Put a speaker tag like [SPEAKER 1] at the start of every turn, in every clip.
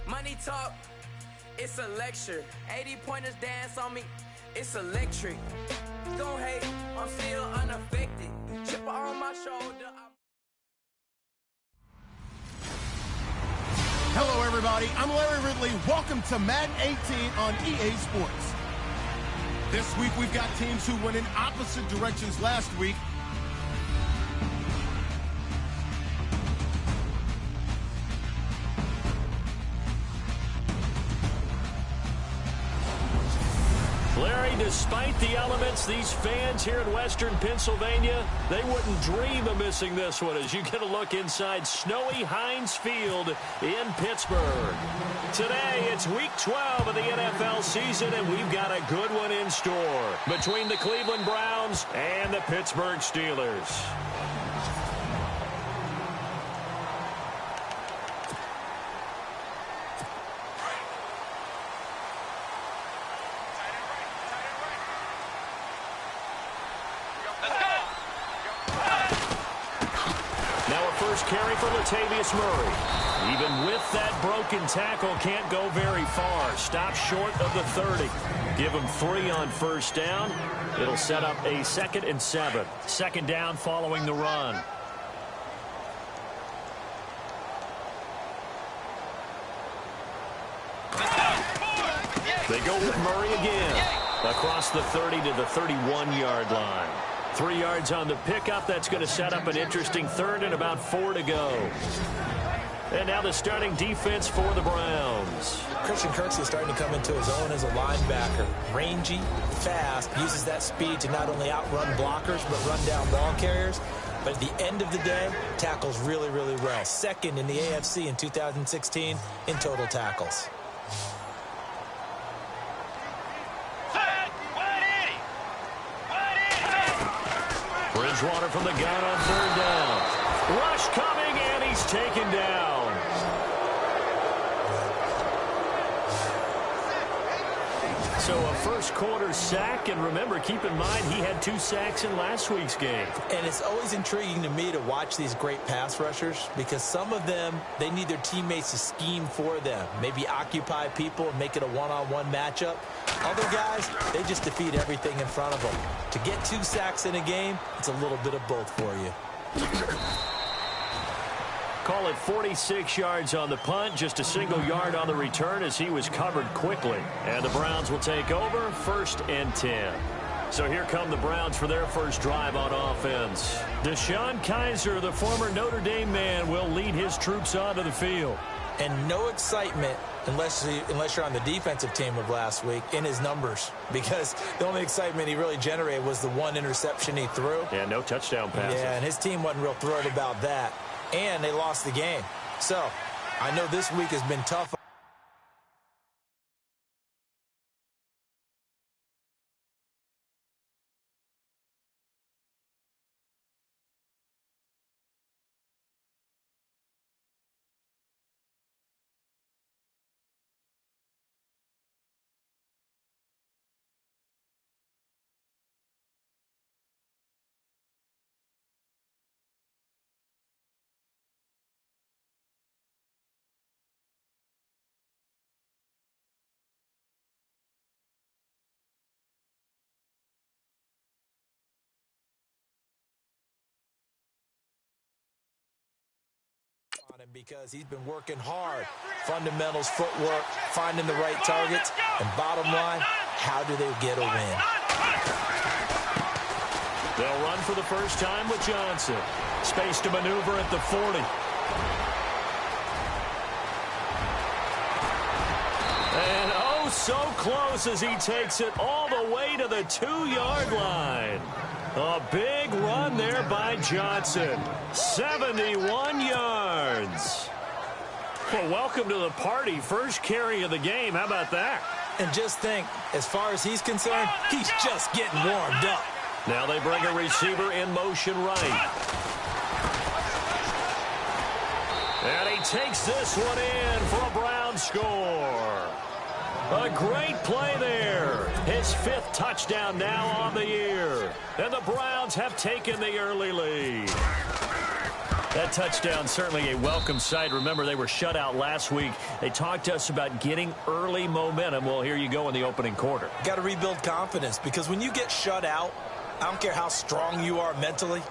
[SPEAKER 1] Money talk, it's a lecture. 80-pointers dance on me, it's electric. Don't hate, I'm still unaffected. Chipper on my shoulder.
[SPEAKER 2] Hello, everybody. I'm Larry Ridley. Welcome to Madden 18 on EA Sports. This week, we've got teams who went in opposite directions last week.
[SPEAKER 3] Larry, despite the elements, these fans here in Western Pennsylvania, they wouldn't dream of missing this one as you get a look inside snowy Heinz Field in Pittsburgh. Today, it's Week 12 of the NFL season, and we've got a good one in store between the Cleveland Browns and the Pittsburgh Steelers. First carry for Latavius Murray. Even with that broken tackle, can't go very far. Stop short of the 30. Give him 3 on first down. It'll set up a 2nd and 7. Second down following the run. They go with Murray again. Across the 30 to the 31-yard line. 3 yards on the pickup. That's going to set up an interesting 3rd and about 4 to go. And now the starting defense for the Browns.
[SPEAKER 4] Christian Kirksey is starting to come into his own as a linebacker. Rangy, fast, uses that speed to not only outrun blockers but run down ball carriers. But at the end of the day, tackles really, really well. 2nd in the AFC in 2016 in total tackles.
[SPEAKER 3] Bridgewater from the gun on 3rd down. Rush coming, and he's taken down. So a first quarter sack, and remember, keep in mind, he had 2 sacks in last week's game.
[SPEAKER 4] And it's always intriguing to me to watch these great pass rushers because some of them, they need their teammates to scheme for them. Maybe occupy people and make it a one-on-one matchup. Other guys, they just defeat everything in front of them. To get 2 sacks in a game, it's a little bit of both for you.
[SPEAKER 3] Call it 46 yards on the punt, just a single yard on the return as he was covered quickly. And the Browns will take over, 1st and 10. So here come the Browns for their first drive on offense. Deshaun Kaiser, the former Notre Dame man, will lead his troops onto the field.
[SPEAKER 4] And no excitement unless you're on the defensive team of last week in his numbers, because the only excitement he really generated was the 1 interception he threw.
[SPEAKER 3] Yeah, no touchdown passes.
[SPEAKER 4] Yeah, and his team wasn't real thrilled about that. And they lost the game. So I know this week has been tough. Because he's been working hard. Fundamentals, footwork, finding the right targets, and bottom line, how do they get a win?
[SPEAKER 3] They'll run for the first time with Johnson. Space to maneuver at the 40. And oh, so close as he takes it all the way to the 2-yard line. A big run there by Johnson. 71 yards. Well, welcome to the party. First carry of the game. How about that?
[SPEAKER 4] And just think, as far as he's concerned, he's just getting warmed up.
[SPEAKER 3] Now they bring a receiver in motion right. And he takes this one in for a Brown score. A great play there. His 5th touchdown now on the year. And the Browns have taken the early lead. That touchdown certainly a welcome sight. Remember, they were shut out last week. They talked to us about getting early momentum. Well, here you go in the opening quarter.
[SPEAKER 4] Got to rebuild confidence, because when you get shut out, I don't care how strong you are mentally,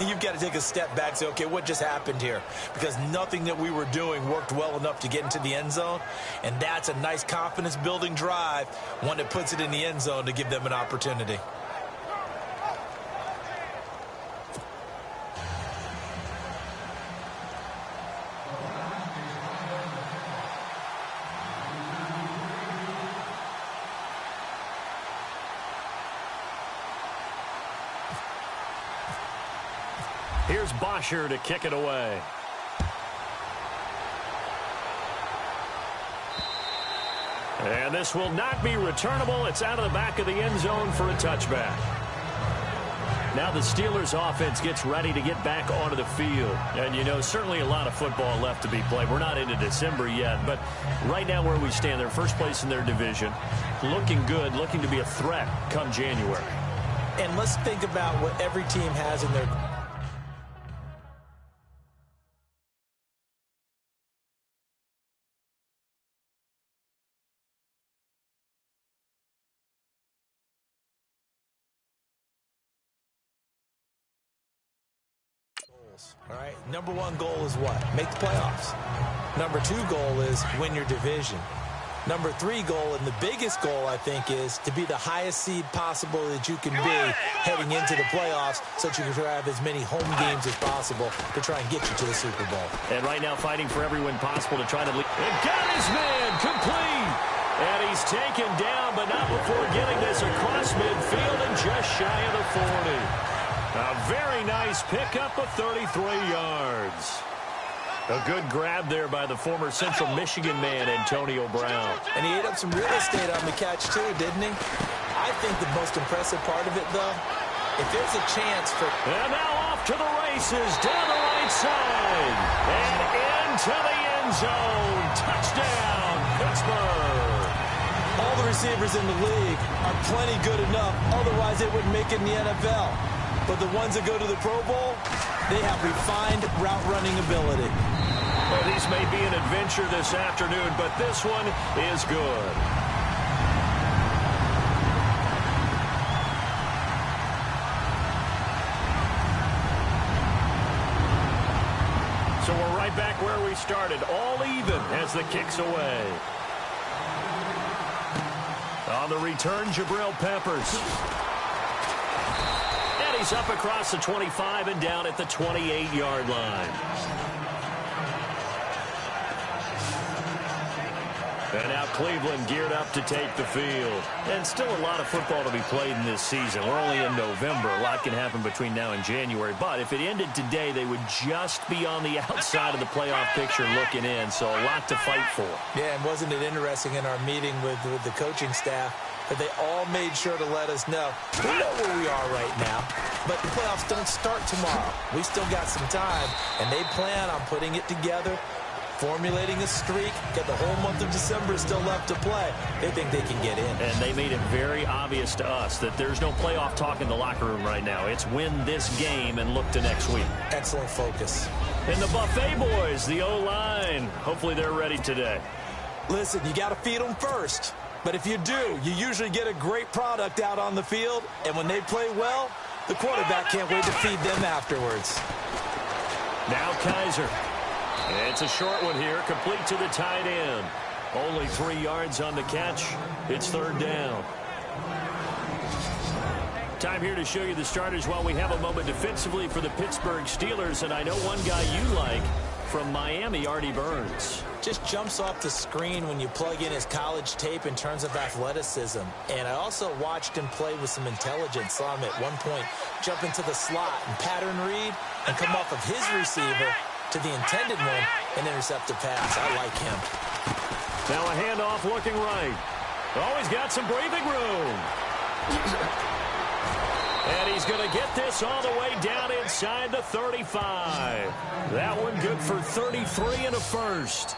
[SPEAKER 4] you've got to take a step back and say, okay, what just happened here? Because nothing that we were doing worked well enough to get into the end zone, and that's a nice confidence-building drive, one that puts it in the end zone to give them an opportunity.
[SPEAKER 3] Here's Bosher to kick it away. And this will not be returnable. It's out of the back of the end zone for a touchback. Now the Steelers offense gets ready to get back onto the field. And, you know, certainly a lot of football left to be played. We're not into December yet, but right now where we stand, they're first place in their division. Looking good, looking to be a threat come January.
[SPEAKER 4] And let's think about what every team has in their... All right, number one goal is what? Make the playoffs. Number two goal is win your division. Number three goal, and the biggest goal, I think, is to be the highest seed possible that you can be heading into the playoffs, so that you can have as many home games as possible to try and get you to the Super Bowl.
[SPEAKER 3] And right now fighting for every win possible to try to lead. And got his man complete. And he's taken down, but not before getting this across midfield and just shy of the 40. A very nice pickup of 33 yards. A good grab there by the former Central Michigan man, Antonio Brown.
[SPEAKER 4] And he ate up some real estate on the catch, too, didn't he? I think the most impressive part of it, though, if there's a chance for...
[SPEAKER 3] And now off to the races, down the right side. And into the end zone. Touchdown, Pittsburgh.
[SPEAKER 4] All the receivers in the league are plenty good enough. Otherwise, they wouldn't make it in the NFL. But the ones that go to the Pro Bowl, they have refined route running ability.
[SPEAKER 3] Well, these may be an adventure this afternoon, but this one is good. So we're right back where we started, all even as the kick's away. On the return, Jabril Peppers. He's up across the 25 and down at the 28-yard line. And now Cleveland geared up to take the field. And still a lot of football to be played in this season. We're only in November. A lot can happen between now and January. But if it ended today, they would just be on the outside of the playoff picture looking in. So a lot to fight for.
[SPEAKER 4] Yeah, and wasn't it interesting in our meeting with the coaching staff that they all made sure to let us know, we know where we are right now, but the playoffs don't start tomorrow. We still got some time, and they plan on putting it together, formulating a streak, got the whole month of December still left to play. They think they can get in.
[SPEAKER 3] And they made it very obvious to us that there's no playoff talk in the locker room right now. It's win this game and look to next week.
[SPEAKER 4] Excellent focus.
[SPEAKER 3] And the Buffet boys, the O-line, hopefully they're ready today.
[SPEAKER 4] Listen, you got to feed them first. But if you do, you usually get a great product out on the field. And when they play well, the quarterback can't wait to feed them afterwards.
[SPEAKER 3] Now Kaiser. It's a short one here, complete to the tight end. Only 3 yards on the catch. It's third down. Time here to show you the starters while we have a moment defensively for the Pittsburgh Steelers. And I know one guy you like from Miami, Artie Burns.
[SPEAKER 4] Just jumps off the screen when you plug in his college tape in terms of athleticism. And I also watched him play with some intelligence. Saw him at one point jump into the slot and pattern read and come off of his receiver to the intended one and intercept the pass. I like him.
[SPEAKER 3] Now a handoff looking right. Oh, he's got some breathing room. And he's going to get this all the way down inside the 35. That one good for 33 and a first.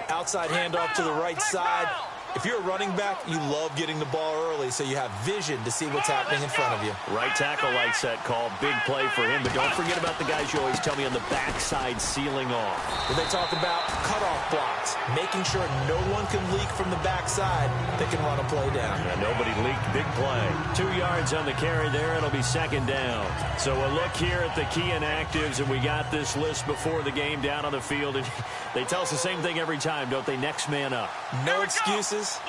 [SPEAKER 4] Outside handoff to the right side. If you're a running back, you love getting the ball early so you have vision to see what's happening in front of you.
[SPEAKER 3] Right tackle likes that call. Big play for him. But don't forget about the guys you always tell me on the backside sealing off.
[SPEAKER 4] When they talk about cutoff blocks, making sure no one can leak from the backside that can run a play down.
[SPEAKER 3] Yeah, nobody leaked. Big play. 2 yards on the carry there. It'll be second down. So a look here at the key inactives, and we got this list before the game down on the field. And they tell us the same thing every time, don't they? Next man up.
[SPEAKER 4] No excuses.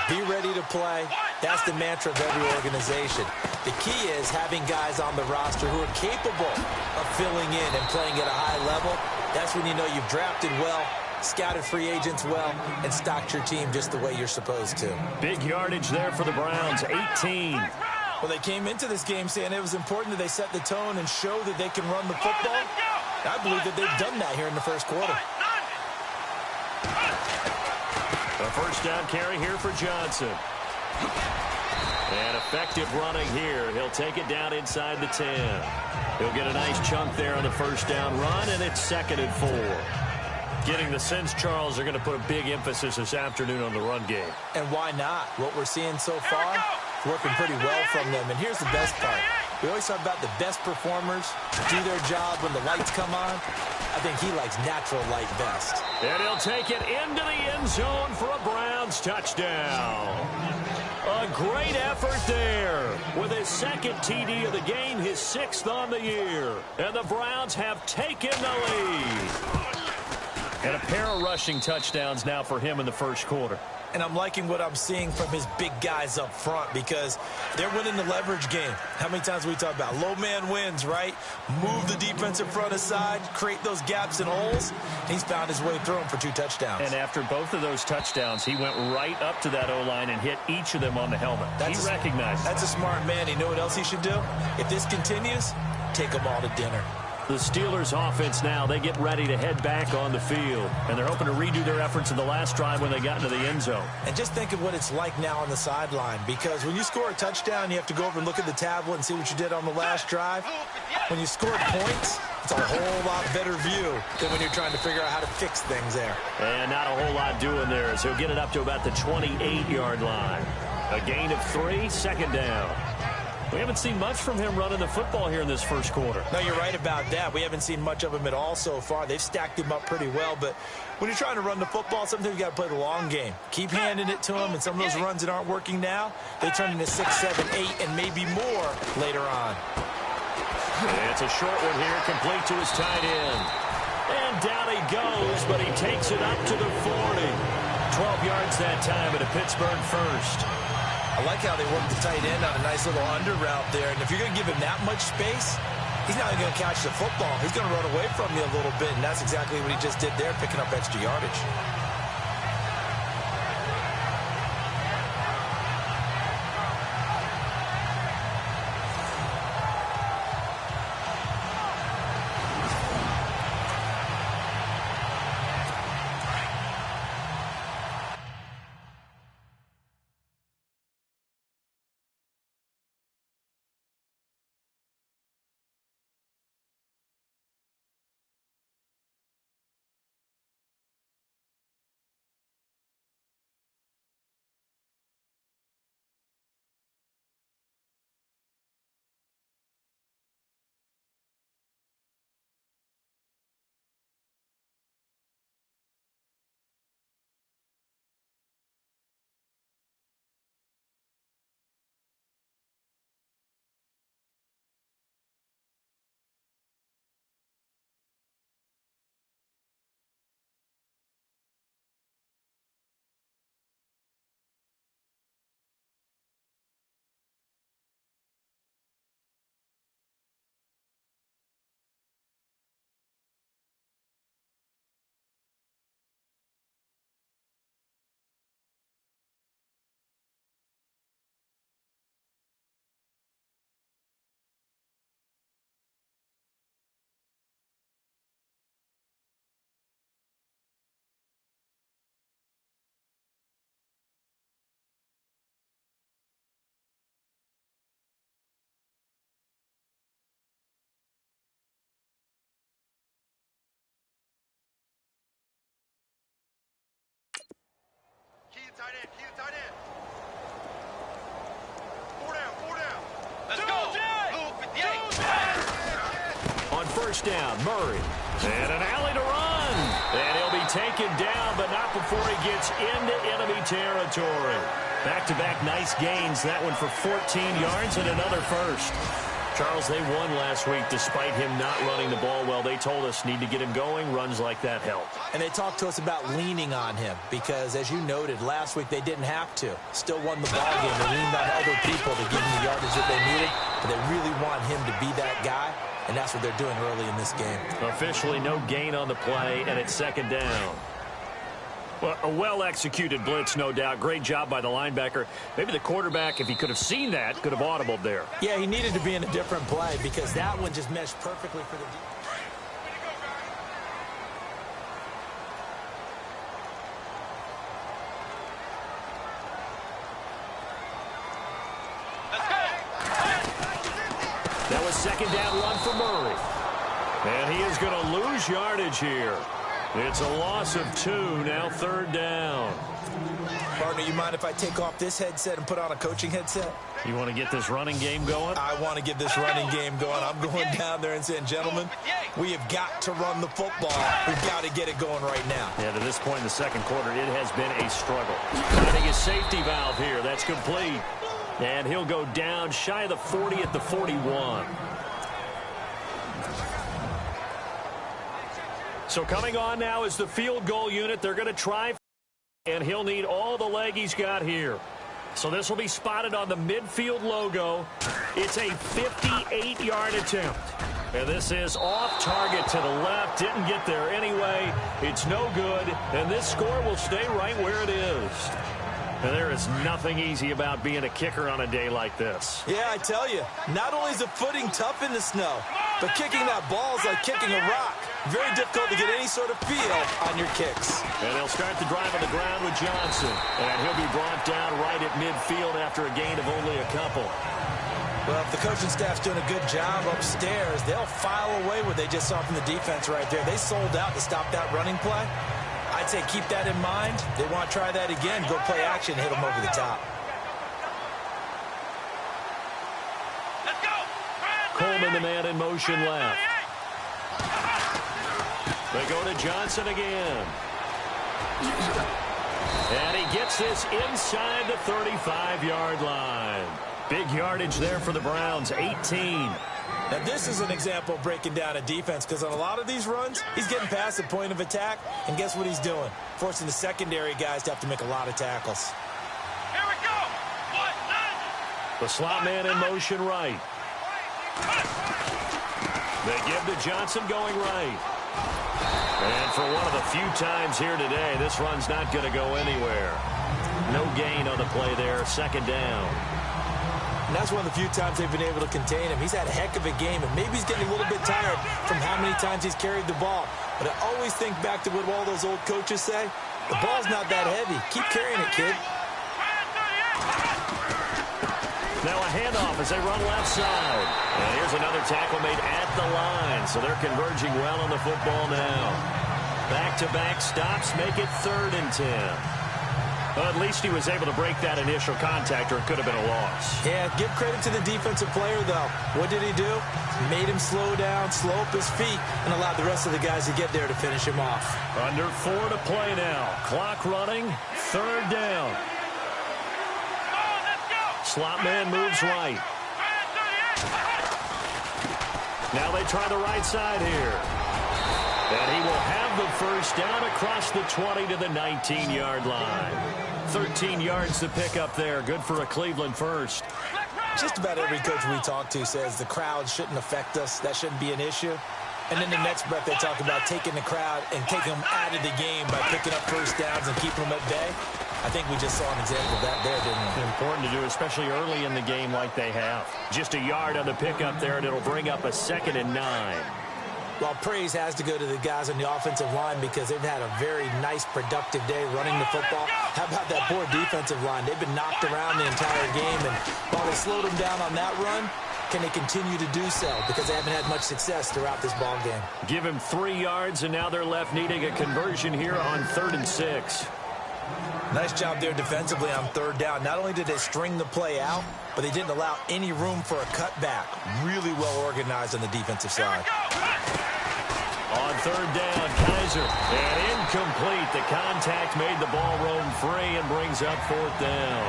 [SPEAKER 4] Be ready to play. That's the mantra of every organization. The key is having guys on the roster who are capable of filling in and playing at a high level. That's when you know you've drafted well, scouted free agents well, and stocked your team just the way you're supposed to.
[SPEAKER 3] Big yardage there for the Browns, 18.
[SPEAKER 4] Well, they came into this game saying it was important that they set the tone and show that they can run the football. I believe that they've done that here in the first quarter.
[SPEAKER 3] A first down carry here for Johnson. And effective running here. He'll take it down inside the 10. He'll get a nice chunk there on the first down run, and it's 2nd and 4. Getting the sense, Charles, they're going to put a big emphasis this afternoon on the run game.
[SPEAKER 4] And why not? What we're seeing so far is working pretty well from them. And here's the best part. We always talk about the best performers do their job when the lights come on. I think he likes natural light best.
[SPEAKER 3] And he'll take it into the end zone for a Browns touchdown. A great effort there with his 2nd TD of the game, his 6th on the year. And the Browns have taken the lead. And a pair of rushing touchdowns now for him in the first quarter.
[SPEAKER 4] And I'm liking what I'm seeing from his big guys up front because they're winning the leverage game. How many times we talk about low man wins, right? Move the defensive front aside, create those gaps and holes. He's found his way through them for 2 touchdowns.
[SPEAKER 3] And after both of those touchdowns, he went right up to that O-line and hit each of them on the helmet. He recognized.
[SPEAKER 4] That's a smart man. You know what else he should do? If this continues, take them all to dinner.
[SPEAKER 3] The Steelers offense now, they get ready to head back on the field. And they're hoping to redo their efforts in the last drive when they got into the end zone.
[SPEAKER 4] And just think of what it's like now on the sideline. Because when you score a touchdown, you have to go over and look at the tablet and see what you did on the last drive. When you scored points, it's a whole lot better view than when you're trying to figure out how to fix things there.
[SPEAKER 3] And not a whole lot doing there. So he'll get it up to about the 28-yard line. A gain of 3, 2nd down. We haven't seen much from him running the football here in this first quarter.
[SPEAKER 4] No, you're right about that. We haven't seen much of him at all so far. They've stacked him up pretty well, but when you're trying to run the football, sometimes you got to play the long game. Keep handing it to him, and some of those runs that aren't working now, they turn into 6, 7, 8, and maybe more later on.
[SPEAKER 3] It's a short one here, complete to his tight end. And down he goes, but he takes it up to the 40. 12 yards that time at a Pittsburgh first.
[SPEAKER 4] I like how they work the tight end on a nice little under route there. And if you're going to give him that much space, he's not going to catch the football. He's going to run away from you a little bit, and that's exactly what he just did there, picking up extra yardage.
[SPEAKER 5] Let's go.
[SPEAKER 3] On first down, Murray. And an alley to run. And he'll be taken down, but not before he gets into enemy territory. Back-to-back nice gains. That one for 14 yards and another first. Charles, they won last week despite him not running the ball well. They told us need to get him going. Runs like that help.
[SPEAKER 4] And they talked to us about leaning on him because, as you noted, last week they didn't have to. Still won the ball game. They leaned on other people to give him the yardage that they needed. But they really want him to be that guy, and that's what they're doing early in this game.
[SPEAKER 3] Officially no gain on the play, and it's second down. Well, a well-executed blitz, no doubt. Great job by the linebacker. Maybe the quarterback, if he could have seen that, could have audibled there.
[SPEAKER 4] Yeah, he needed to be in a different play because that one just meshed perfectly for the defense.
[SPEAKER 3] That was second down run for Murray. And he is going to lose yardage here. It's a loss of 2, now third down.
[SPEAKER 4] Partner, you mind if I take off this headset and put on a coaching headset?
[SPEAKER 3] You want to get this running game going?
[SPEAKER 4] I want to get this running game going. I'm going down there and saying, gentlemen, we have got to run the football. We've got to get it going right now.
[SPEAKER 3] Yeah, to this point in the second quarter, it has been a struggle. Finding his safety valve here. That's complete. And he'll go down shy of the 40 at the 41. So coming on now is the field goal unit. They're going to try, and he'll need all the leg he's got here. So this will be spotted on the midfield logo. It's a 58-yard attempt. And this is off target to the left. Didn't get there anyway. It's no good. And this score will stay right where it is. And there is nothing easy about being a kicker on a day like this.
[SPEAKER 4] Yeah, I tell you, not only is the footing tough in the snow, but kicking that ball is like kicking a rock. Very difficult to get any sort of feel on your kicks.
[SPEAKER 3] And he'll start the drive on the ground with Johnson. And he'll be brought down right at midfield after a gain of only a couple.
[SPEAKER 4] Well, if the coaching staff's doing a good job upstairs, they'll file away what they just saw from the defense right there. They sold out to stop that running play. I'd say keep that in mind. They want to try that again. Go play action, hit them over the top.
[SPEAKER 5] Let's go.
[SPEAKER 3] Coleman, the man in motion left. They go to Johnson again. And he gets this inside the 35-yard line. Big yardage there for the Browns, 18.
[SPEAKER 4] Now, this is an example of breaking down a defense because on a lot of these runs, he's getting past the point of attack, and guess what he's doing? Forcing the secondary guys to have to make a lot of tackles.
[SPEAKER 5] Here we go.
[SPEAKER 3] The slot man in motion right. They give to Johnson going right. And for one of the few times here today, this run's not going to go anywhere. No gain on the play there, second down.
[SPEAKER 4] And that's one of the few times they've been able to contain him. He's had a heck of a game, and maybe he's getting a little bit tired from how many times he's carried the ball. But I always think back to what all those old coaches say. The ball's not that heavy. Keep carrying it, kid.
[SPEAKER 3] Now a handoff as they run left side. And here's another tackle made at the line. So they're converging well on the football now. Back-to-back stops make it 3rd and 10. Well, at least he was able to break that initial contact, or it could have been a loss.
[SPEAKER 4] Yeah, give credit to the defensive player, though. What did he do? Made him slow down, slow up his feet, and allowed the rest of the guys to get there to finish him off.
[SPEAKER 3] Under 4 to play now. Clock running, 3rd down. Slot man moves right. Now they try the right side here. And he will have the first down across the 20 to the 19-yard line. 13 yards to pick up there. Good for a Cleveland first.
[SPEAKER 4] Just about every coach we talk to says the crowd shouldn't affect us. That shouldn't be an issue. And in the next breath, they talk about taking the crowd and taking them out of the game by picking up first downs and keeping them at bay. I think we just saw an example of that there, didn't we?
[SPEAKER 3] Important to do, especially early in the game like they have. Just a yard on the pickup there, and it'll bring up a 2nd and 9.
[SPEAKER 4] Well, praise has to go to the guys on the offensive line because they've had a very nice, productive day running the football. How about that poor defensive line? They've been knocked around the entire game, and while they slowed them down on that run, can they continue to do so? Because they haven't had much success throughout this ball game.
[SPEAKER 3] Give him 3 yards, and now they're left needing a conversion here on 3rd and 6.
[SPEAKER 4] Nice job there defensively on third down. Not only did they string the play out, but they didn't allow any room for a cutback. Really well organized on the defensive side.
[SPEAKER 3] On third down, Kaiser. And incomplete. The contact made the ball roam free and brings up fourth down.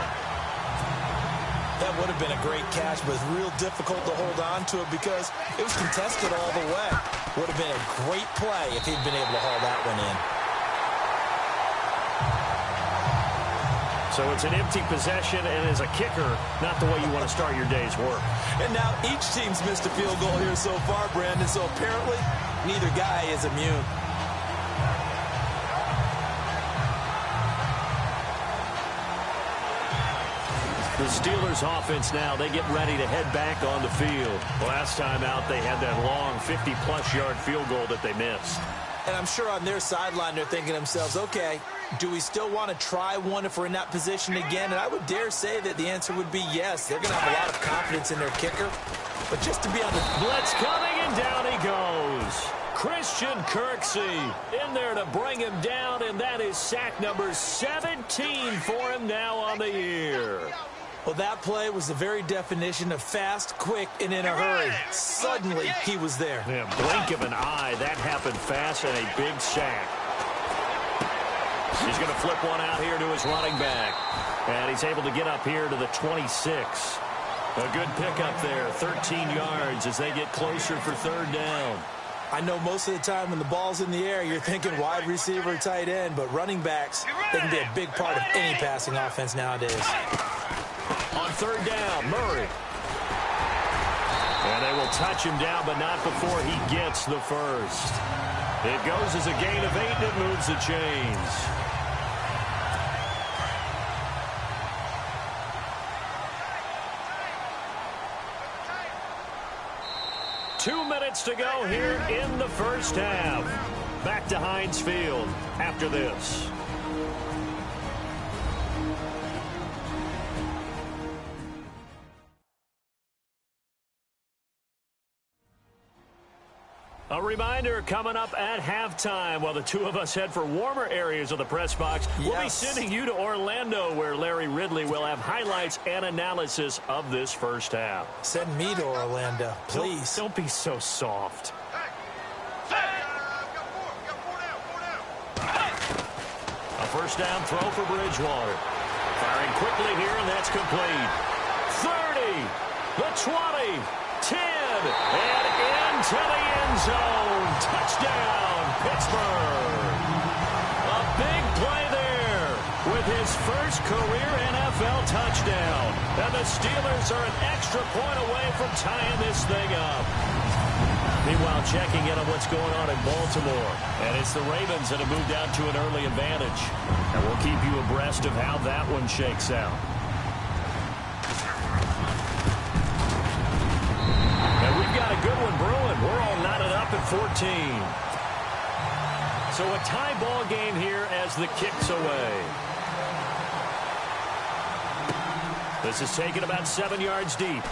[SPEAKER 4] That would have been a great catch, but it's real difficult to hold on to it because it was contested all the way. Would have been a great play if he'd been able to haul that one in.
[SPEAKER 3] So it's an empty possession, and as a kicker, not the way you want to start your day's work.
[SPEAKER 4] And now each team's missed a field goal here so far, Brandon, so apparently neither guy is immune.
[SPEAKER 3] The Steelers offense now, they get ready to head back on the field. Last time out, they had that long 50-plus yard field goal that they missed.
[SPEAKER 4] And I'm sure on their sideline they're thinking to themselves, okay, do we still want to try one if we're in that position again? And I would dare say that the answer would be yes. They're going to have a lot of confidence in their kicker. But just to be on the
[SPEAKER 3] blitz coming, and down he goes. Christian Kirksey in there to bring him down, and that is sack number 17 for him now on the year.
[SPEAKER 4] Well, that play was the very definition of fast, quick, and in a hurry. Suddenly, he was there.
[SPEAKER 3] Yeah, blink of an eye. That happened fast and a big sack. He's going to flip one out here to his running back. And he's able to get up here to the 26. A good pickup there, 13 yards as they get closer for third down.
[SPEAKER 4] I know most of the time when the ball's in the air, you're thinking wide receiver, tight end, but running backs, they can be a big part of any passing offense nowadays.
[SPEAKER 3] On third down, Murray. And they will touch him down, but not before he gets the first. It goes as a gain of 8, and it moves the chains. Two minutes to go here in the first half. Back to Heinz Field after this. A reminder coming up at halftime while the two of us head for warmer areas of the press box. Yes. We'll be sending you to Orlando where Larry Ridley will have highlights and analysis of this first half.
[SPEAKER 4] Send me to Orlando, please.
[SPEAKER 3] Don't be so soft. A first down throw for Bridgewater. Firing quickly here, and that's complete. 30, the 20, 10, and into the end zone. Touchdown, Pittsburgh. A big play there with his first career NFL touchdown. And the Steelers are an extra point away from tying this thing up. Meanwhile, checking in on what's going on in Baltimore. And it's the Ravens that have moved out to an early advantage. And we'll keep you abreast of how that one shakes out. Got a good one brewing. We're all knotted up at 14. So a tie ball game here as the kick's away. This is taken about 7 yards deep.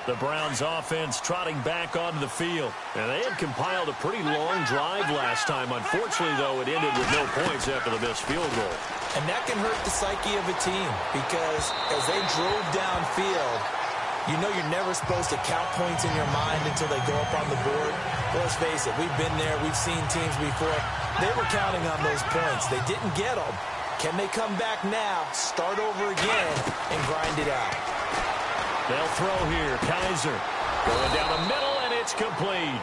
[SPEAKER 3] The Browns offense trotting back onto the field. And they had compiled a pretty long drive last time. Unfortunately, though, it ended with no points after the missed field goal.
[SPEAKER 4] And that can hurt the psyche of a team because as they drove downfield, you know you're never supposed to count points in your mind until they go up on the board. Well, let's face it, we've been there. We've seen teams before. They were counting on those points. They didn't get them. Can they come back now, start over again, and grind it out?
[SPEAKER 3] They'll throw here. Kaiser going down the middle, and it's complete.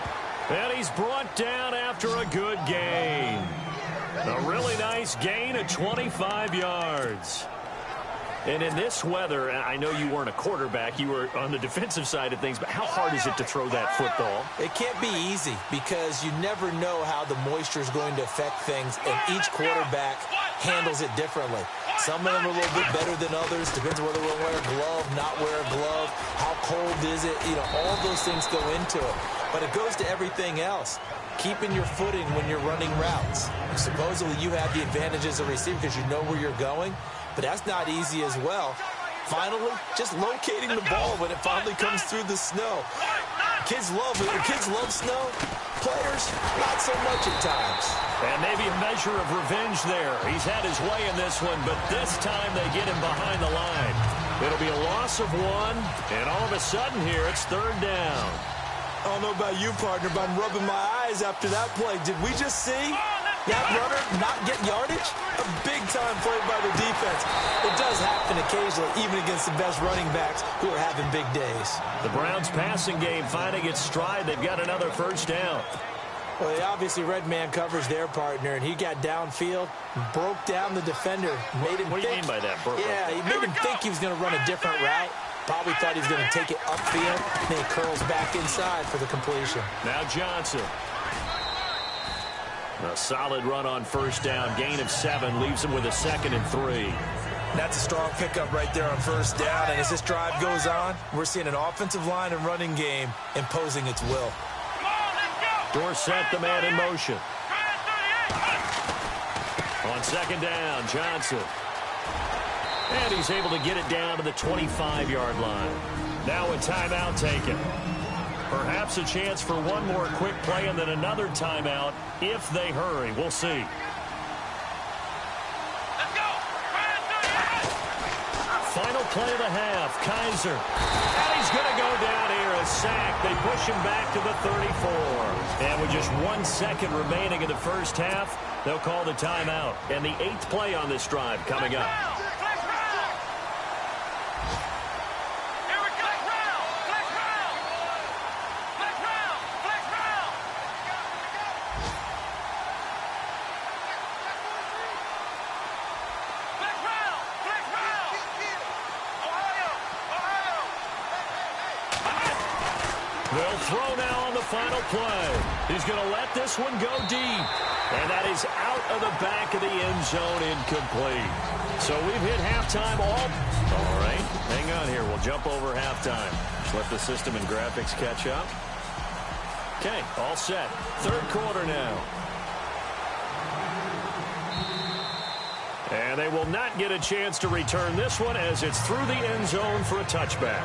[SPEAKER 3] And he's brought down after a good gain. A really nice gain of 25 yards. And in this weather, I know you weren't a quarterback. You were on the defensive side of things, but how hard is it to throw that football?
[SPEAKER 4] It can't be easy because you never know how the moisture is going to affect things, and each quarterback handles it differently. Some of them are a little bit better than others. Depends whether we'll wear a glove, not wear a glove. How cold is it? You know, all those things go into it. But it goes to everything else. Keeping your footing when you're running routes. Supposedly you have the advantage as a receiver because you know where you're going. But that's not easy as well. Finally, just locating the ball when it finally comes through the snow. Kids love it. Kids love snow. Players, not so much at times.
[SPEAKER 3] And maybe a measure of revenge there. He's had his way in this one, but this time they get him behind the line. It'll be a loss of 1, and all of a sudden here, it's 3rd down.
[SPEAKER 4] I don't know about you, partner, but I'm rubbing my eyes after that play. Did we just see that runner not get yardage? A big-time play by the defense. It does happen occasionally, even against the best running backs who are having big days.
[SPEAKER 3] The Browns' passing game finding its stride. They've got another 1st down.
[SPEAKER 4] Well, they obviously red man covers their partner, and he got downfield, broke down the defender, made him
[SPEAKER 3] What do you mean by that?
[SPEAKER 4] Yeah, he made him think he was going to run a different route. Probably thought he was going to take it upfield, then he curls back inside for the completion.
[SPEAKER 3] Now Johnson. A solid run on 1st down. Gain of 7 leaves him with a 2nd and 3.
[SPEAKER 4] That's a strong pickup right there on 1st down, and as this drive goes on, we're seeing an offensive line and running game imposing its will.
[SPEAKER 3] Dorsett, the man in motion. On 2nd down, Johnson. And he's able to get it down to the 25-yard line. Now a timeout taken. Perhaps a chance for one more quick play and then another timeout if they hurry. We'll see. Final play of the half, Kaiser. And he's going to go down here, a sack. They push him back to the 34. And with just 1 second remaining in the 1st half, they'll call the timeout. And the 8th play on this drive coming up. They'll throw now on the final play. He's going to let this one go deep. And that is out of the back of the end zone, incomplete. So we've hit halftime all right, hang on here. We'll jump over halftime. Just let the system and graphics catch up. Okay, all set. 3rd quarter now. And they will not get a chance to return this one as it's through the end zone for a touchback.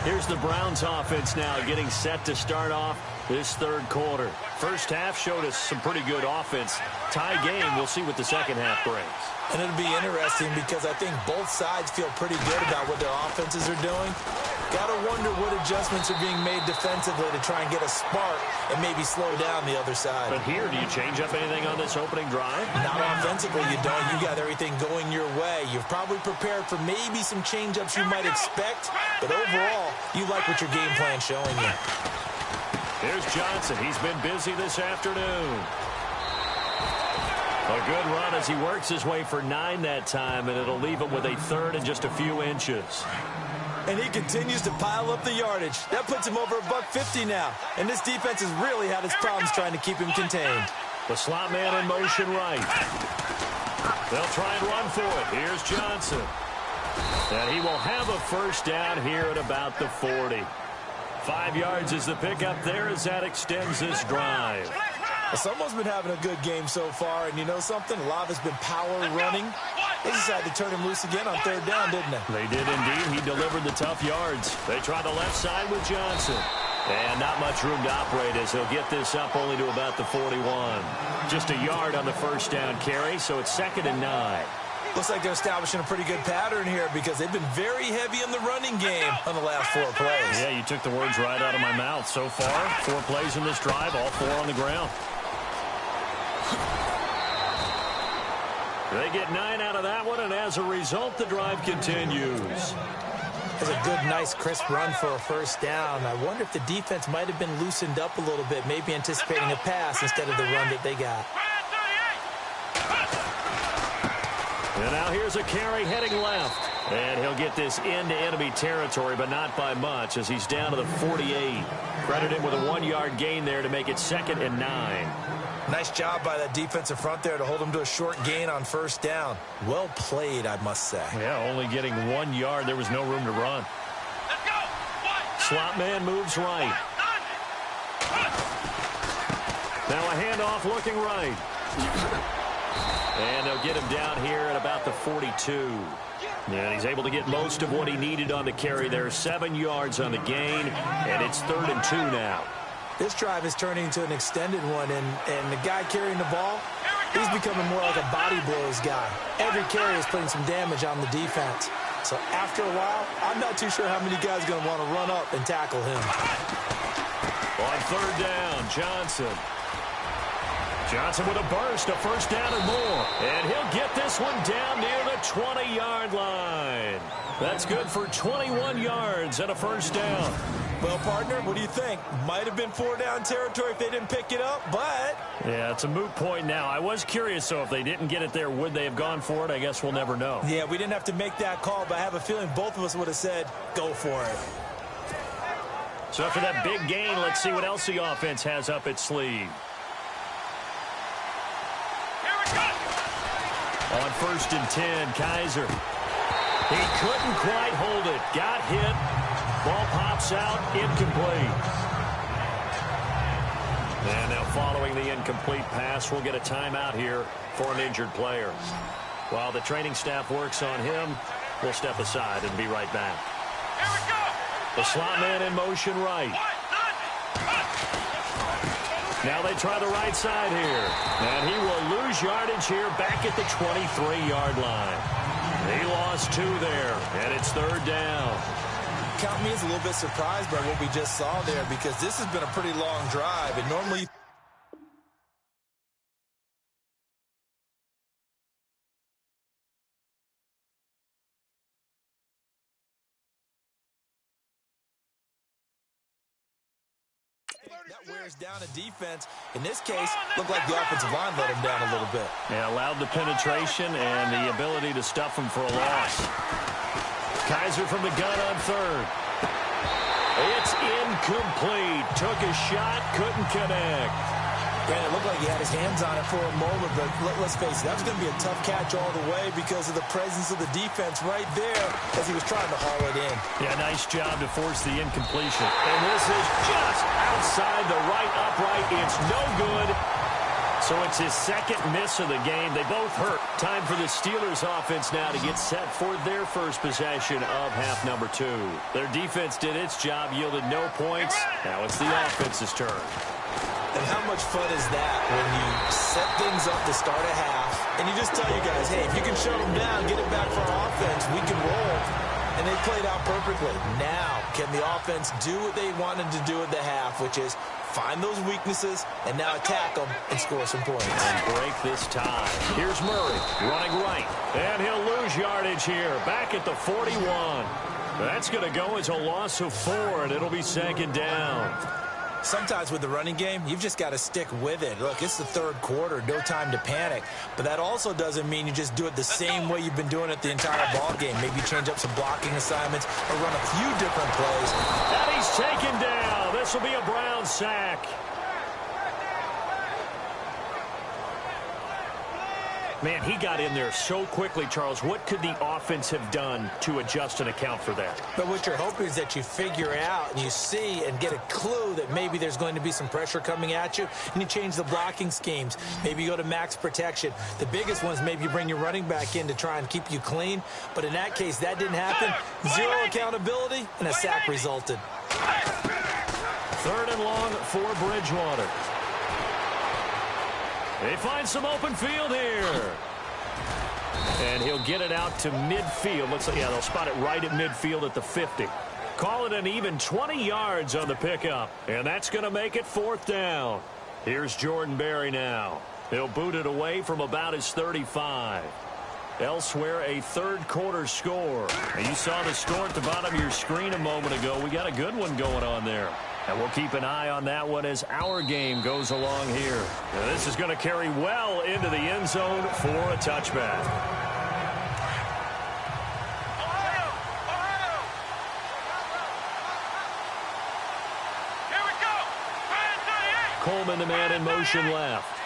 [SPEAKER 3] Here's the Browns offense now getting set to start off this 3rd quarter. 1st half showed us some pretty good offense. Tie game, we'll see what the 2nd half brings.
[SPEAKER 4] And it'll be interesting because I think both sides feel pretty good about what their offenses are doing. Got to wonder what adjustments are being made defensively to try and get a spark and maybe slow down the other side.
[SPEAKER 3] But here, do you change up anything on this opening drive?
[SPEAKER 4] Not offensively, you don't. You got everything going your way. You've probably prepared for maybe some change-ups you might expect, but overall, you like what your game plan's showing you.
[SPEAKER 3] Here's Johnson. He's been busy this afternoon. A good run as he works his way for 9 that time, and it'll leave him with a 3rd and just a few inches.
[SPEAKER 4] And he continues to pile up the yardage. That puts him over $150 now. And this defense has really had its problems trying to keep him contained.
[SPEAKER 3] The slot man in motion right. They'll try and run for it. Here's Johnson. And he will have a 1st down here at about the 40. 5 yards is the pickup there as that extends this drive.
[SPEAKER 4] Well, someone's been having a good game so far, and you know something? A lot of it's been power running. They decided to turn him loose again on 3rd down, didn't they?
[SPEAKER 3] They did indeed. He delivered the tough yards. They try the left side with Johnson. And not much room to operate as he'll get this up only to about the 41. Just a yard on the 1st down carry, so it's 2nd and 9.
[SPEAKER 4] Looks like they're establishing a pretty good pattern here because they've been very heavy in the running game on the last 4 plays.
[SPEAKER 3] Yeah, you took the words right out of my mouth. So far, 4 plays in this drive, all 4 on the ground. They get 9 out of that one, and as a result, the drive continues.
[SPEAKER 4] That's a good, nice, crisp run for a 1st down. I wonder if the defense might have been loosened up a little bit, maybe anticipating a pass instead of the run that they got.
[SPEAKER 3] And now here's a carry heading left. And he'll get this into enemy territory, but not by much as he's down to the 48. Credit him with a 1-yard gain there to make it 2nd and 9.
[SPEAKER 4] Nice job by that defensive front there to hold him to a short gain on 1st down. Well played, I must say.
[SPEAKER 3] Yeah, only getting 1 yard. There was no room to run. Slot man moves right. Now a handoff looking right. And they'll get him down here at about the 42. And he's able to get most of what he needed on the carry there. 7 yards on the gain, and it's 3rd and 2 now.
[SPEAKER 4] This drive is turning into an extended one, and the guy carrying the ball, he's becoming more like a body blows guy. Every carry is putting some damage on the defense. So after a while, I'm not too sure how many guys are going to want to run up and tackle him.
[SPEAKER 3] On 3rd down, Johnson. Johnson with a burst, a 1st down and more. And he'll get this one down near the 20-yard line. That's good for 21 yards and a 1st down.
[SPEAKER 4] Well, partner, what do you think? Might have been 4-down territory if they didn't pick it up, but...
[SPEAKER 3] Yeah, it's a moot point now. I was curious, so if they didn't get it there, would they have gone for it? I guess we'll never know.
[SPEAKER 4] Yeah, we didn't have to make that call, but I have a feeling both of us would have said, go for it.
[SPEAKER 3] So after that big gain, let's see what else the offense has up its sleeve. On 1st and 10, Kaiser. He couldn't quite hold it. Got hit. Ball pops out, incomplete. And now following the incomplete pass, we'll get a timeout here for an injured player. While the training staff works on him, we'll step aside and be right back.
[SPEAKER 5] Here we go.
[SPEAKER 3] The slot man in motion right. Now they try the right side here. And he will lose yardage here back at the 23-yard line. He lost 2 there, and it's 3rd down.
[SPEAKER 4] Count me as a little bit surprised by what we just saw there, because this has been a pretty long drive, and normally... that wears down a defense. In this case, looked like the offensive line let him down a little bit.
[SPEAKER 3] Yeah, allowed the penetration and the ability to stuff him for a loss. Kaiser from the gun on 3rd. It's incomplete. Took a shot, couldn't connect.
[SPEAKER 4] Brandon, it looked like he had his hands on it for a moment, but let's face it, that was going to be a tough catch all the way because of the presence of the defense right there as he was trying to haul it in.
[SPEAKER 3] Yeah, nice job to force the incompletion. And this is just outside the right upright. It's no good. So it's his 2nd miss of the game. They both hurt. Time for the Steelers offense now to get set for their first possession of half number 2. Their defense did its job, yielded no points. Now it's the offense's turn.
[SPEAKER 4] And how much fun is that when you set things up to start a half and you just tell you guys, hey, if you can shut them down, get it back for our offense, we can roll. And they played out perfectly. Now, can the offense do what they wanted to do at the half, which is find those weaknesses and now attack them and score some points.
[SPEAKER 3] And break this tie. Here's Murray running right. And he'll lose yardage here. Back at the 41. That's going to go as a loss of 4, and it'll be 2nd down.
[SPEAKER 4] Sometimes with the running game, you've just got to stick with it. Look, it's the 3rd quarter, no time to panic. But that also doesn't mean you just do it the same way you've been doing it the entire ball game. Maybe change up some blocking assignments or run a few different plays.
[SPEAKER 3] And he's taken down. This will be a Brown sack. Man, he got in there so quickly, Charles. What could the offense have done to adjust and account for that?
[SPEAKER 4] But what you're hoping is that you figure out and you see and get a clue that maybe there's going to be some pressure coming at you, and you change the blocking schemes. Maybe you go to max protection. The biggest one is maybe you bring your running back in to try and keep you clean. But in that case, that didn't happen. 0 accountability, and a sack resulted.
[SPEAKER 3] 3rd and long for Bridgewater. They find some open field here. And he'll get it out to midfield. Looks like, yeah, they'll spot it right at midfield at the 50. Call it an even 20 yards on the pickup. And that's going to make it 4th down. Here's Jordan Berry now. He'll boot it away from about his 35. Elsewhere, a 3rd quarter score. And you saw the score at the bottom of your screen a moment ago. We got a good one going on there. And we'll keep an eye on that one as our game goes along here. Now, this is going to carry well into the end zone for a touchback.
[SPEAKER 5] Here we go.
[SPEAKER 3] Coleman, the man in motion left.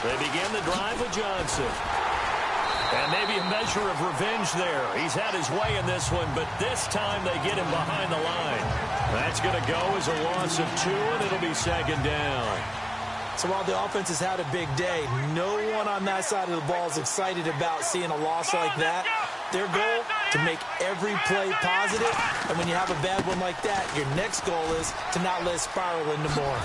[SPEAKER 3] They begin the drive with Johnson. And maybe a measure of revenge there. He's had his way in this one, but this time they get him behind the line. That's going to go as a loss of 2, and it'll be 2nd down.
[SPEAKER 4] So while the offense has had a big day, no one on that side of the ball is excited about seeing a loss like that. Their goal, to make every play positive, and when you have a bad one like that, your next goal is to not let it spiral into more.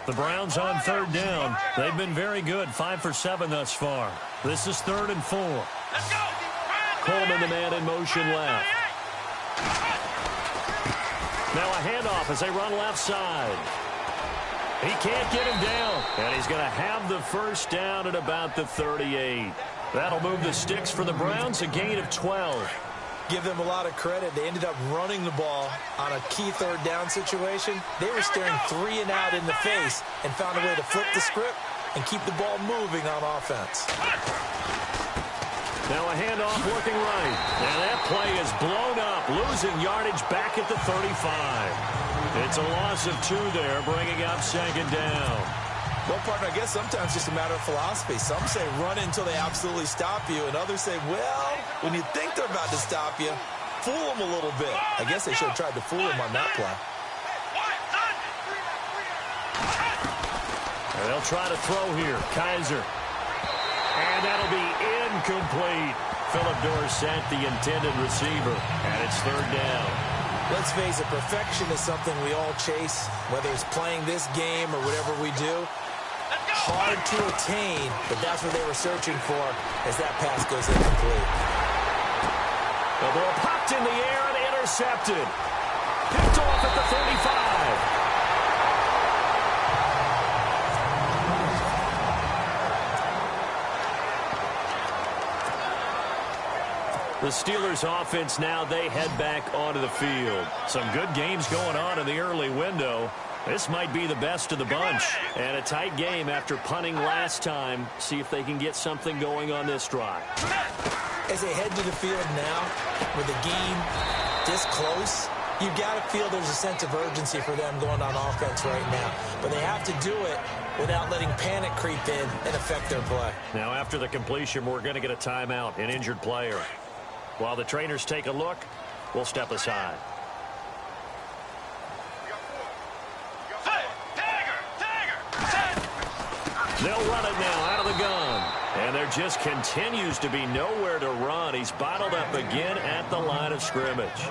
[SPEAKER 3] The Browns on third down. They've been very good, 5 for 7 thus far. This is 3rd and 4.
[SPEAKER 5] Let's go.
[SPEAKER 3] Coleman, the man in motion left. Now a handoff as they run left side. He can't get him down, and he's going to have the first down at about the 38. That'll move the sticks for the Browns, a gain of 12.
[SPEAKER 4] Give them a lot of credit. They ended up running the ball on a key third down situation. They were staring 3 and out in the face and found a way to flip the script and keep the ball moving on offense.
[SPEAKER 3] Now a handoff working right. And that play is blown up, losing yardage back at the 35. It's a loss of 2 there, bringing up 2nd down.
[SPEAKER 4] Well, partner, I guess sometimes it's just a matter of philosophy. Some say run until they absolutely stop you, and others say, well, when you think they're about to stop you, fool them a little bit. I guess they should have tried to fool him on that play.
[SPEAKER 3] And they'll try to throw here. Kaiser. And that'll be incomplete. Philip Dorsett, the intended receiver, and it's 3rd down.
[SPEAKER 4] Let's face it, perfection is something we all chase, whether it's playing this game or whatever we do. Hard to attain, but that's what they were searching for as that pass goes incomplete.
[SPEAKER 3] The ball popped in the air and intercepted. Picked off at the 35. The Steelers offense now, they head back onto the field. Some good games going on in the early window. This might be the best of the bunch. And a tight game after punting last time. See if they can get something going on this drive.
[SPEAKER 4] As they head to the field now, with the game this close, you've got to feel there's a sense of urgency for them going on offense right now. But they have to do it without letting panic creep in and affect their play.
[SPEAKER 3] Now after the completion, we're going to get a timeout, an injured player. While the trainers take a look, we'll step aside. They'll run it now out of the gun. And there just continues to be nowhere to run. He's bottled up again at the line of scrimmage.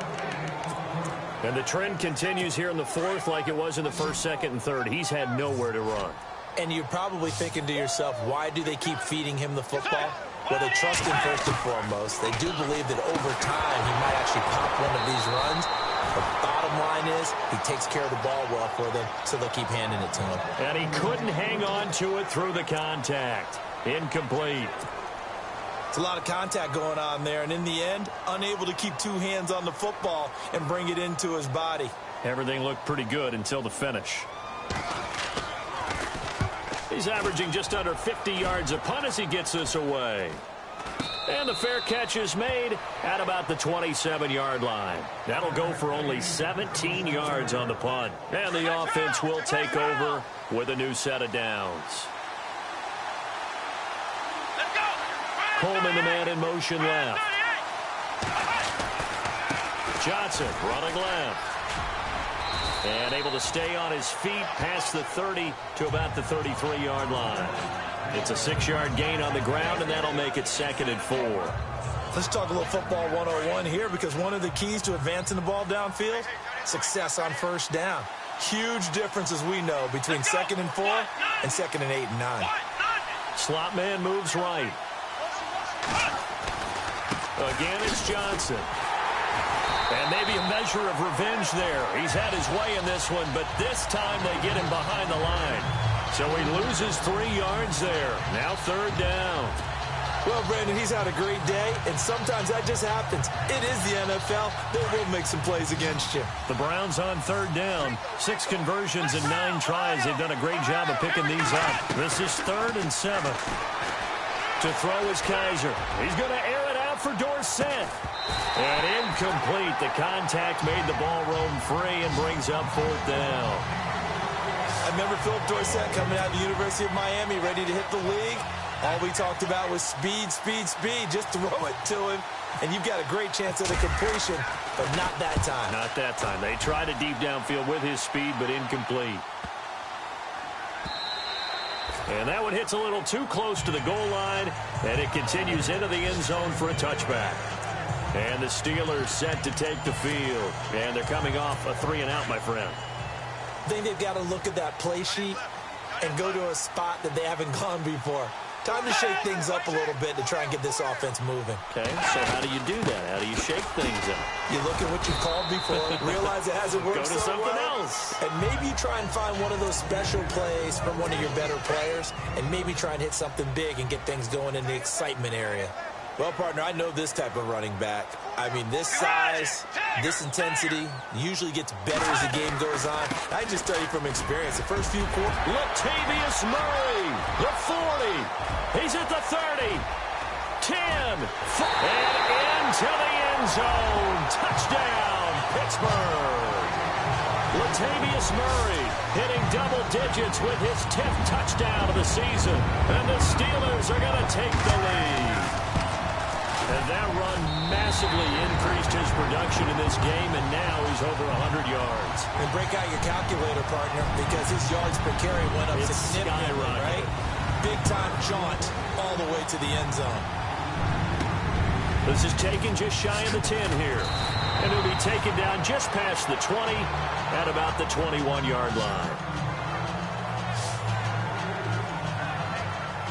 [SPEAKER 3] And the trend continues here in the 4th like it was in the 1st, 2nd, and 3rd. He's had nowhere to run.
[SPEAKER 4] And you're probably thinking to yourself, why do they keep feeding him the football? Well, they trust him first and foremost. They do believe that over time he might actually pop one of these runs. The bottom line is he takes care of the ball well for them, so they'll keep handing it to him.
[SPEAKER 3] And he couldn't hang on to it through the contact. Incomplete.
[SPEAKER 4] It's a lot of contact going on there, and in the end, unable to keep 2 hands on the football and bring it into his body.
[SPEAKER 3] Everything looked pretty good until the finish. He's averaging just under 50 yards a punt as he gets this away. And the fair catch is made at about the 27-yard line. That'll go for only 17 yards on the punt. And the offense will take over with a new set of downs. Coleman, the man in motion left. Johnson running left. And able to stay on his feet past the 30 to about the 33-yard line. It's a 6-yard gain on the ground, and that'll make it 2nd and 4.
[SPEAKER 4] Let's talk a little football 101 here, because one of the keys to advancing the ball downfield, success on 1st down. Huge difference, as we know, between 2nd and 4 and 2nd and 8 and 9.
[SPEAKER 3] Slot man moves right. Again, it's Johnson. And maybe a measure of revenge there. He's had his way in this one, but this time they get him behind the line. So he loses 3 yards there. Now 3rd down.
[SPEAKER 4] Well, Brandon, he's had a great day, and sometimes that just happens. It is the NFL. They will make some plays against you.
[SPEAKER 3] The Browns on 3rd down. 6 conversions and 9 tries. They've done a great job of picking these up. This is 3rd and 7. To throw is Kaiser. He's going to air it out for Dorsett. And incomplete. The contact made the ball roam free and brings up 4th down.
[SPEAKER 4] I remember Philip Dorsett coming out of the University of Miami, ready to hit the league. All we talked about was speed, speed, speed. Just throw it to him, and you've got a great chance at a completion, but not that time.
[SPEAKER 3] Not that time. They tried a deep downfield with his speed, but incomplete. And that one hits a little too close to the goal line, and it continues into the end zone for a touchback. And the Steelers set to take the field, and they're coming off a 3-and-out, my friend.
[SPEAKER 4] I think they've got to look at that play sheet and go to a spot that they haven't gone before. Time to shake things up a little bit to try and get this offense moving.
[SPEAKER 3] Okay, so how do you do that? How do you shake things up?
[SPEAKER 4] You look at what you've called before, realize it hasn't worked
[SPEAKER 3] Go to
[SPEAKER 4] so
[SPEAKER 3] something
[SPEAKER 4] well,
[SPEAKER 3] else.
[SPEAKER 4] and maybe you try and find one of those special plays from one of your better players, and maybe try and hit something big and get things going in the excitement area. Well, partner, I know this type of running back. I mean, this size, this intensity usually gets better as the game goes on. I just tell you from experience, the first few quarters.
[SPEAKER 3] Latavius Murray, the 40. He's at the 30. 10. And into the end zone. Touchdown, Pittsburgh. Latavius Murray hitting double digits with his 10th touchdown of the season. And the Steelers are going to take the lead. And that run massively increased his production in this game, and now he's over 100 yards.
[SPEAKER 4] And break out your calculator, partner, because his yards per carry went up significantly, right? Big-time jaunt all the way to the end zone.
[SPEAKER 3] This is taken just shy of the 10 here. And it'll be taken down just past the 20 at about the 21-yard line.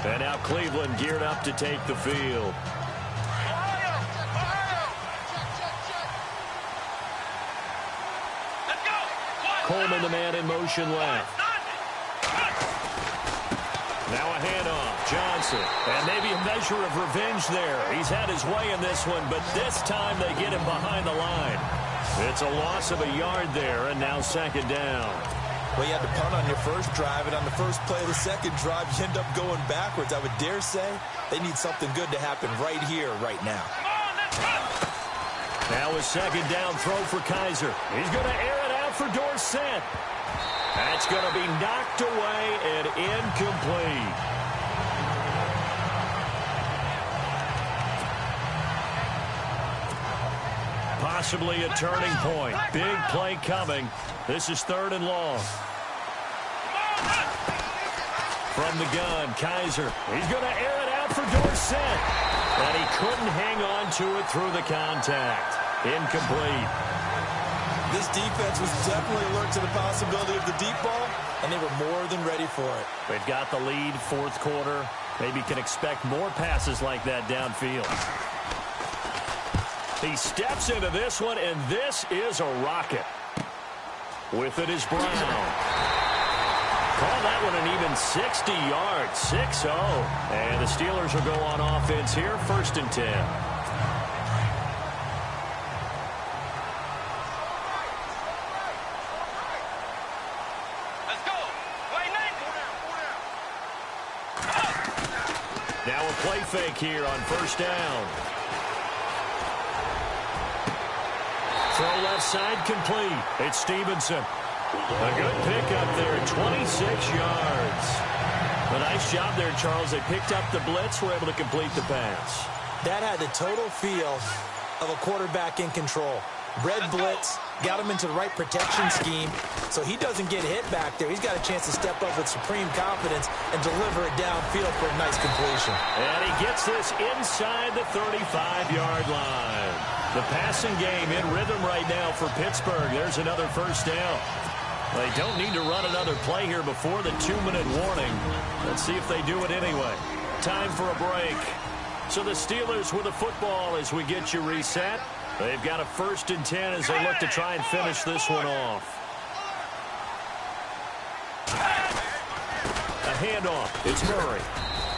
[SPEAKER 3] And now Cleveland geared up to take the field. Coleman, the man in motion left. Now a handoff. Johnson. And maybe a measure of revenge there. He's had his way in this one, but this time they get him behind the line. It's a loss of a yard there, and now second down.
[SPEAKER 4] Well, you had to punt on your first drive, and on the first play of the second drive, you end up going backwards. I would dare say they need something good to happen right here, right now.
[SPEAKER 3] Now a second down throw for Kaiser. He's going to air it out for Dorsett. That's going to be knocked away and incomplete. Possibly a turning point. Big play coming. This is 3rd and long. From the gun, Kaiser. He's going to air it out for Dorsett. And he couldn't hang on to it through the contact. Incomplete.
[SPEAKER 4] This defense was definitely alert to the possibility of the deep ball, and they were more than ready for it.
[SPEAKER 3] They've got the lead, 4th quarter. Maybe can expect more passes like that downfield. He steps into this one, and this is a rocket. With it is Brown. Call that one an even 60 yards, 6-0. And the Steelers will go on offense here, 1st and 10. Now a play fake here on 1st down. Throw left side complete. It's Stevenson. A good pickup there, 26 yards. A nice job there, Charles. They picked up the blitz, were able to complete the pass.
[SPEAKER 4] That had the total feel of a quarterback in control. Red blitz, got him into the right protection scheme, so he doesn't get hit back there. He's got a chance to step up with supreme confidence and deliver it downfield for a nice completion.
[SPEAKER 3] And he gets this inside the 35-yard line. The passing game in rhythm right now for Pittsburgh. There's another 1st down. They don't need to run another play here before the 2-minute warning. Let's see if they do it anyway. Time for a break. So the Steelers with the football as we get you reset. They've got a 1st and 10 as they look to try and finish this one off. A handoff. It's Murray.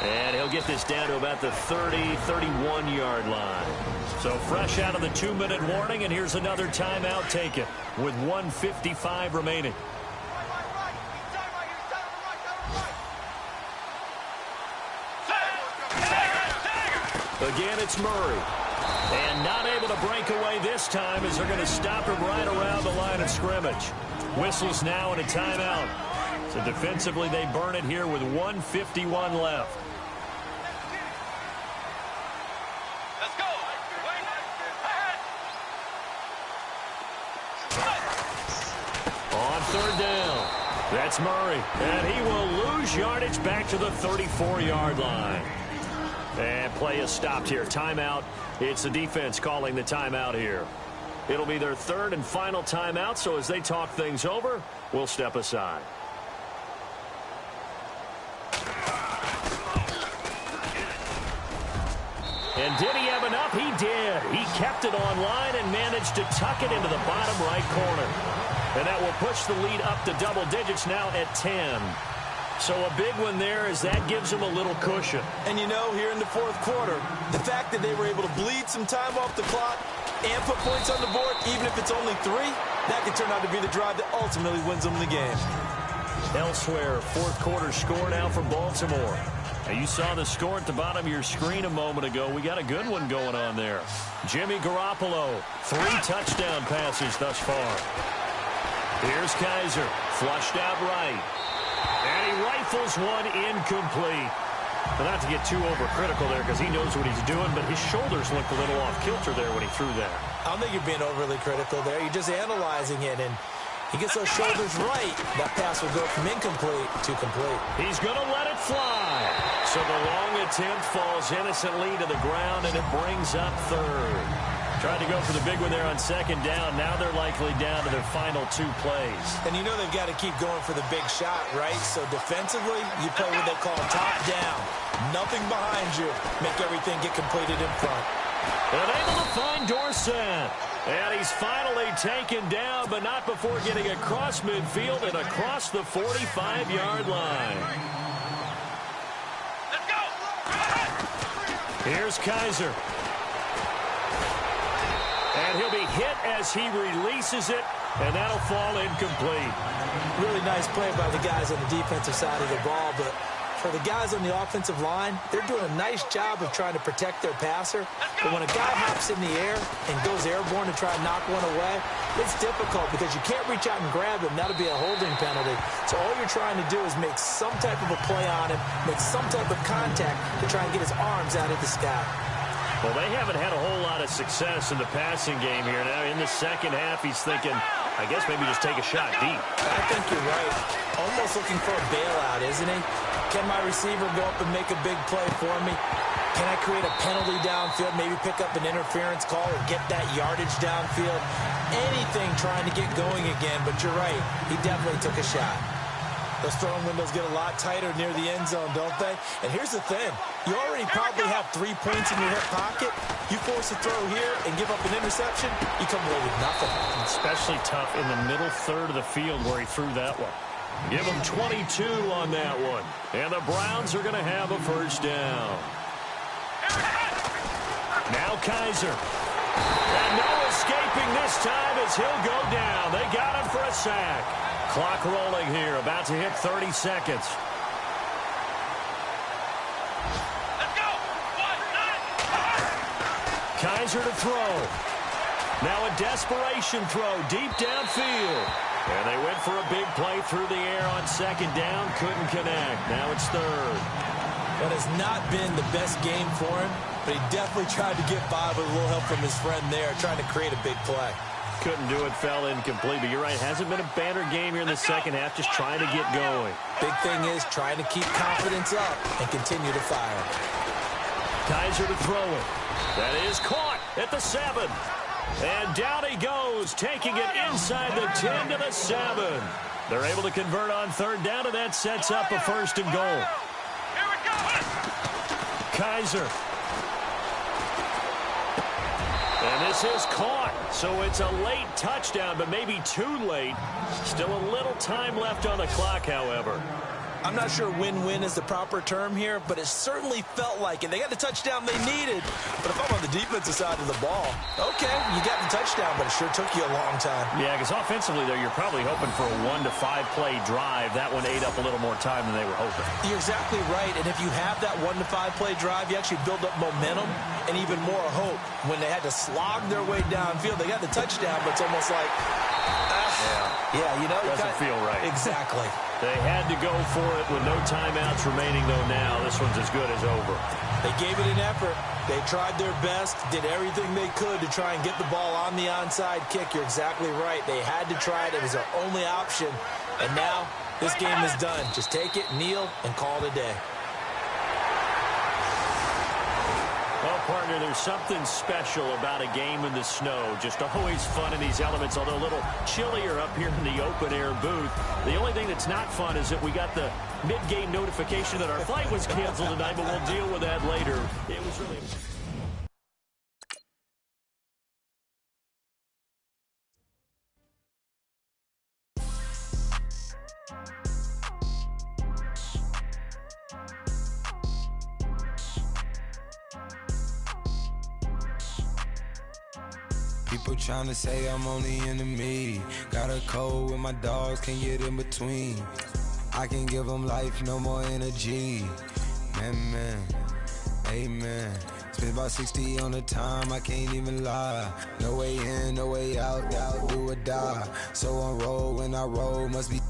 [SPEAKER 3] And he'll get this down to about the 30, 31-yard line. So fresh out of the 2-minute warning, and here's another timeout taken with 1:55 remaining. Again, it's Murray. And not able to break away this time as they're going to stop him right around the line of scrimmage. Whistles now and a timeout. So defensively, they burn it here with 1:51 left.
[SPEAKER 5] Let's go. Wait.
[SPEAKER 3] On third down, that's Murray. And he will lose yardage back to the 34-yard line. And play is stopped here. Timeout. It's the defense calling the timeout here. It'll be their third and final timeout, so as they talk things over, we'll step aside. And did he have enough? He did. He kept it online and managed to tuck it into the bottom right corner. And that will push the lead up to double digits now at 10. So a big one there as that gives them a little cushion.
[SPEAKER 4] And you know, here in the fourth quarter, the fact that they were able to bleed some time off the clock and put points on the board, even if it's only 3, that could turn out to be the drive that ultimately wins them the game.
[SPEAKER 3] Elsewhere, fourth quarter score now for Baltimore. Now you saw the score at the bottom of your screen a moment ago. We got a good one going on there. Jimmy Garoppolo, 3 touchdown passes thus far. Here's Kaiser, flushed out right. And he rifles one incomplete. But not to get too overcritical there because he knows what he's doing, but his shoulders looked a little off kilter there when he threw that.
[SPEAKER 4] I don't think you're being overly critical there. You're just analyzing it, and he gets those shoulders right. That pass will go from incomplete to complete.
[SPEAKER 3] He's going to let it fly. So the long attempt falls innocently to the ground, and it brings up third. Tried to go for the big one there on second down. Now they're likely down to their final 2 plays.
[SPEAKER 4] And you know they've got to keep going for the big shot, right? So defensively, you play what they call top down. Nothing behind you. Make everything get completed in front.
[SPEAKER 3] And able to find Dorsett. And he's finally taken down, but not before getting across midfield and across the 45-yard line.
[SPEAKER 5] Let's go.
[SPEAKER 3] Here's Kaiser. And he'll be hit as he releases it, and that'll fall incomplete.
[SPEAKER 4] Really nice play by the guys on the defensive side of the ball, but for the guys on the offensive line, they're doing a nice job of trying to protect their passer. But when a guy hops in the air and goes airborne to try and knock one away, it's difficult because you can't reach out and grab him. That'll be a holding penalty. So all you're trying to do is make some type of a play on him, make some type of contact to try and get his arms out of the sky.
[SPEAKER 3] Well, they haven't had a whole lot of success in the passing game here. Now, in the second half, he's thinking, I guess maybe just take a shot deep.
[SPEAKER 4] I think you're right. Almost looking for a bailout, isn't he? Can my receiver go up and make a big play for me? Can I create a penalty downfield, maybe pick up an interference call or get that yardage downfield? Anything trying to get going again, but you're right. He definitely took a shot. Those throwing windows get a lot tighter near the end zone, don't they? And here's the thing. You already probably have 3 points in your hip pocket. You force a throw here and give up an interception, you come away with nothing.
[SPEAKER 3] Especially tough in the middle third of the field where he threw that one. Give him 22 on that one. And the Browns are going to have a first down. Now Kaiser. And no escaping this time as he'll go down. They got him for a sack. Clock rolling here, about to hit 30 seconds.
[SPEAKER 5] Let's go.
[SPEAKER 3] Kaiser to throw. Now a desperation throw deep downfield. And they went for a big play through the air on second down. Couldn't connect. Now it's third.
[SPEAKER 4] That has not been the best game for him, but he definitely tried to get by with a little help from his friend there, trying to create a big play.
[SPEAKER 3] Couldn't do it, fell incomplete. But you're right, hasn't been a banner game here in the second half, just trying to get going.
[SPEAKER 4] Big thing is trying to keep confidence up and continue to fire.
[SPEAKER 3] Kaiser to throw it. That is caught at the 7. And down he goes, taking it inside the 10 to the 7. They're able to convert on third down, and that sets up a first and goal.
[SPEAKER 5] Here we go.
[SPEAKER 3] Kaiser. And this is caught, so it's a late touchdown, but maybe too late. Still a little time left on the clock, however.
[SPEAKER 4] I'm not sure win-win is the proper term here, but it certainly felt like it. They got the touchdown they needed, but if I'm on the defensive side of the ball, okay, you got the touchdown, but it sure took you a long time.
[SPEAKER 3] Yeah, because offensively, though, you're probably hoping for a 1 to 5 play drive. That one ate up a little more time than they were hoping.
[SPEAKER 4] You're exactly right, and if you have that 1 to 5 play drive, you actually build up momentum and even more hope. When they had to slog their way downfield, they got the touchdown, but it's almost like,
[SPEAKER 3] yeah,
[SPEAKER 4] you know,
[SPEAKER 3] doesn't feel right.
[SPEAKER 4] Exactly.
[SPEAKER 3] They had to go for it with no timeouts remaining, though. Now this one's as good as over.
[SPEAKER 4] They gave it an effort. They tried their best, did everything they could to try and get the ball on the onside kick. You're exactly right. They had to try it. It was their only option. And now this game is done. Just take it, kneel, and call it a day.
[SPEAKER 3] Well, partner, there's something special about a game in the snow. Just always fun in these elements, although a little chillier up here in the open-air booth. The only thing that's not fun is that we got the mid-game notification that our flight was canceled tonight, but we'll deal with that later. It was really...
[SPEAKER 6] People trying to say I'm on the enemy. Got a code with my dogs, can't get in between. I can give them life, no more energy. Man, amen. Spent about 60 on the time, I can't even lie. No way in, no way out, do or die. So on roll, when I roll, must be.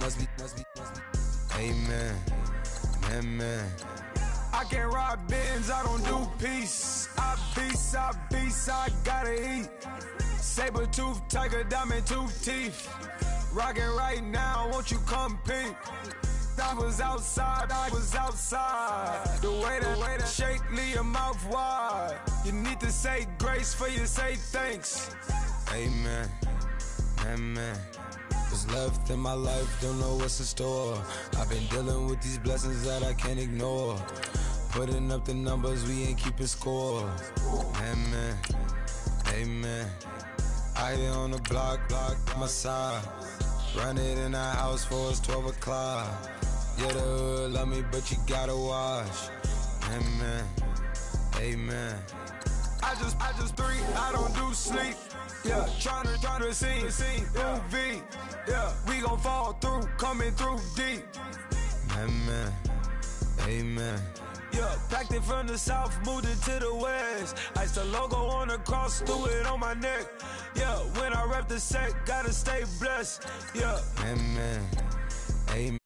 [SPEAKER 6] Amen, man.
[SPEAKER 7] I can't ride Benz, I don't do peace. I beast, I gotta eat. Saber tooth, tiger, diamond tooth teeth. Rockin' right now, won't you come peep? I was outside. The way that shake, leave your mouth wide. You need to say grace for you say thanks.
[SPEAKER 6] Amen, man. What's left in my life, don't know what's in store. I've been dealing with these blessings that I can't ignore. Putting up the numbers, we ain't keeping score. Amen. I here on the block, my side. Run it in the house for us 12 o'clock. Yeah, the hood love me, but you gotta watch. Amen.
[SPEAKER 7] I just three, I don't do sleep. Yeah, tryna see UV. Yeah, we gon' fall through, coming through deep.
[SPEAKER 6] Amen.
[SPEAKER 7] Yeah, packed it from the south, moved it to the west. Iced the logo on the cross, threw it on my neck. Yeah, when I rep the set, gotta stay blessed. Yeah.
[SPEAKER 6] Amen.